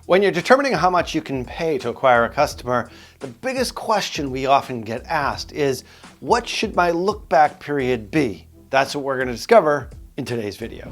When you're determining how much you can pay to acquire a customer, the biggest question we often get asked is, what should my look-back period be? That's what we're going to discover in today's video.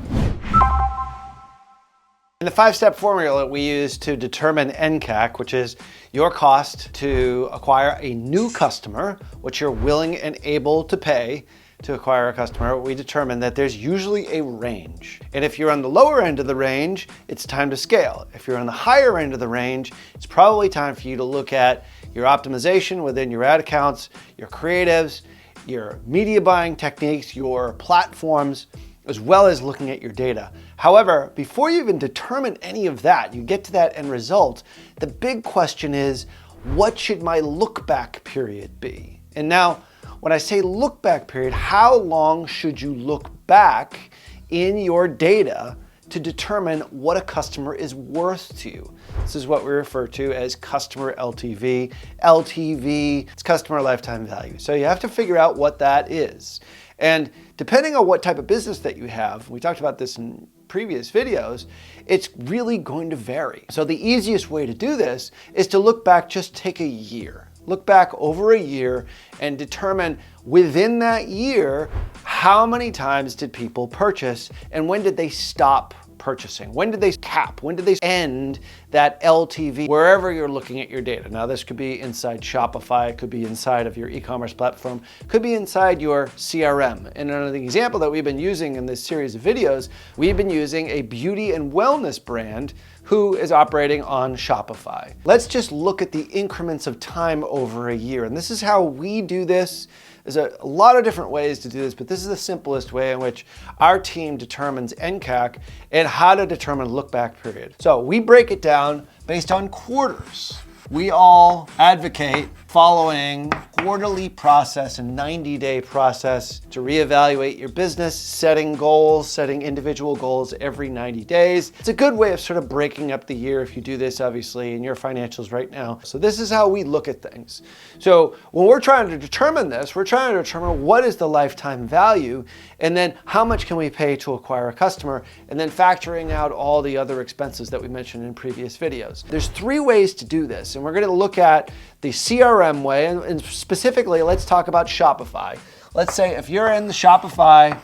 In the 5-step formula we use to determine NCAC, which is your cost to acquire a new customer, what you're willing and able to pay to acquire a customer, we determine that there's usually a range. And if you're on the lower end of the range, it's time to scale. If you're on the higher end of the range, it's probably time for you to look at your optimization within your ad accounts, your creatives, your media buying techniques, your platforms, as well as looking at your data. However, before you even determine any of that, you get to that end result, the big question is, what should my look back period be? And now, when I say look back period, how long should you look back in your data to determine what a customer is worth to you? This is what we refer to as customer LTV. LTV, it's customer lifetime value. So you have to figure out what that is. And depending on what type of business that you have, we talked about this in previous videos, it's really going to vary. So the easiest way to do this is to look back, just take a year. Look back over a year and determine within that year, how many times did people purchase and when did they stop purchasing? When did they cap? When did they end that LTV wherever you're looking at your data? Now this could be inside Shopify, it could be inside of your e-commerce platform, could be inside your CRM. And another example that we've been using in this series of videos, we've been using a beauty and wellness brand who is operating on Shopify. Let's just look at the increments of time over a year. And this is how we do this. There's a lot of different ways to do this, but this is the simplest way in which our team determines NCAC and how to determine look back period. So we break it down based on quarters. We all advocate following quarterly process, a 90-day process to reevaluate your business, setting goals, setting individual goals every 90 days. It's a good way of sort of breaking up the year if you do this, obviously, in your financials right now. So this is how we look at things. So when we're trying to determine this, we're trying to determine what is the lifetime value, and then how much can we pay to acquire a customer, and then factoring out all the other expenses that we mentioned in previous videos. There's 3 ways to do this, and we're going to look at the CRM way, and specifically, let's talk about Shopify. Let's say if you're in the Shopify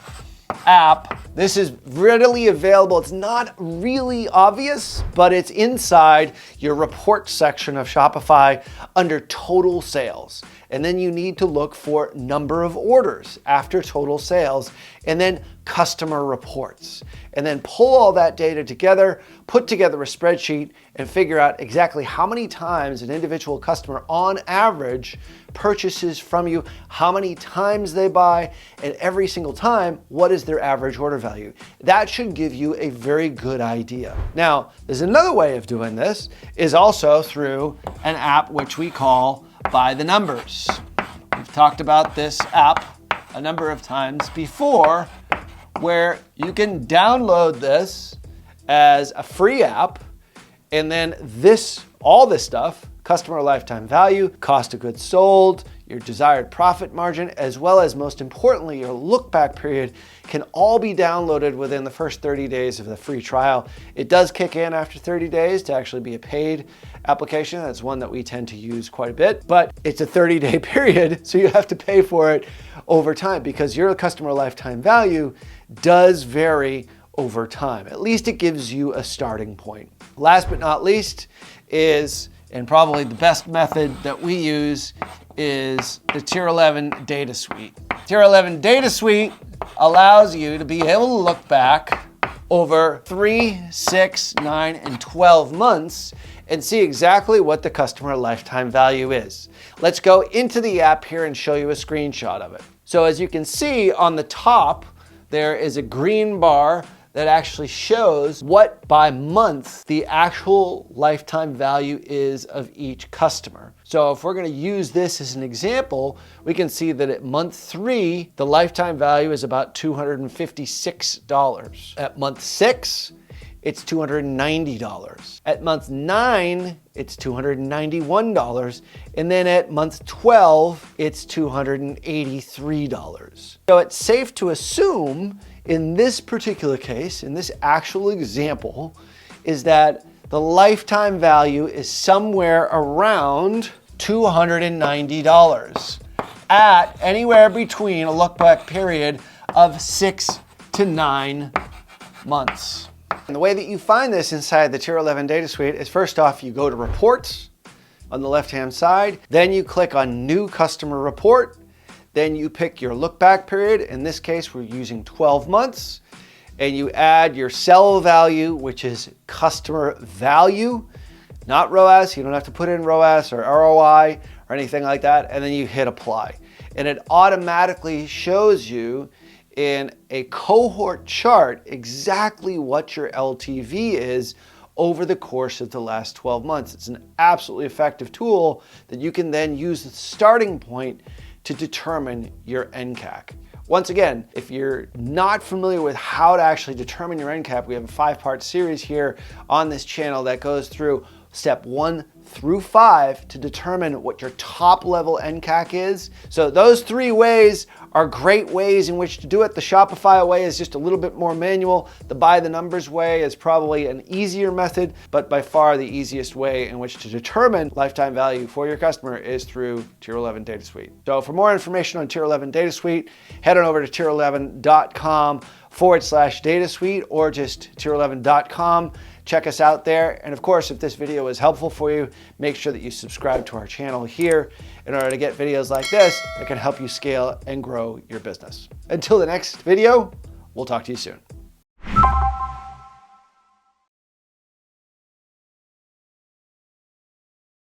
app, this is readily available. It's not really obvious, but it's inside your report section of Shopify under total sales. And then you need to look for number of orders after total sales, and then customer reports. And then pull all that data together, put together a spreadsheet, and figure out exactly how many times an individual customer on average purchases from you, how many times they buy, and every single time, what is their average order value. That should give you a very good idea. Now, there's another way of doing this, is also through an app which we call By the Numbers. We've talked about this app a number of times before, where you can download this as a free app, and then all this stuff, customer lifetime value, cost of goods sold, your desired profit margin, as well as, most importantly, your look back period, can all be downloaded within the first 30 days of the free trial. It does kick in after 30 days to actually be a paid application. That's one that we tend to use quite a bit, but it's a 30-day period, so you have to pay for it over time because your customer lifetime value does vary over time. At least it gives you a starting point. Last but not least is, and probably the best method that we use, is the Tier 11 Data Suite. Tier 11 Data Suite allows you to be able to look back over 3, 6, 9, and 12 months and see exactly what the customer lifetime value is. Let's go into the app here and show you a screenshot of it. So as you can see on the top, there is a green bar that actually shows what by month the actual lifetime value is of each customer. So if we're going to use this as an example, we can see that at month 3, the lifetime value is about $256. At month 6, it's $290. At month 9, it's $291. And then at month 12, it's $283. So it's safe to assume in this particular case, in this actual example, is that the lifetime value is somewhere around $290 at anywhere between a look-back period of 6 to 9 months. And the way that you find this inside the Tier 11 data suite is, first off, you go to Reports on the left-hand side, then you click on New Customer Report, then you pick your look-back period. In this case, we're using 12 months, and you add your sell value, which is customer value, not ROAS. You don't have to put in ROAS or ROI or anything like that, and then you hit apply. And it automatically shows you in a cohort chart exactly what your LTV is over the course of the last 12 months. It's an absolutely effective tool that you can then use as a starting point to determine your NCAC. Once again, if you're not familiar with how to actually determine your NCAC, we have a 5-part series here on this channel that goes through step 1 through 5 to determine what your top level NCAC is. So those 3 ways are great ways in which to do it. The Shopify way is just a little bit more manual. The by the numbers way is probably an easier method, but by far the easiest way in which to determine lifetime value for your customer is through Tier 11 Data Suite. So for more information on Tier 11 Data Suite, head on over to tier11.com/data suite or just tier11.com. Check us out there. And of course, if this video was helpful for you, make sure that you subscribe to our channel here in order to get videos like this that can help you scale and grow your business. Until the next video, we'll talk to you soon.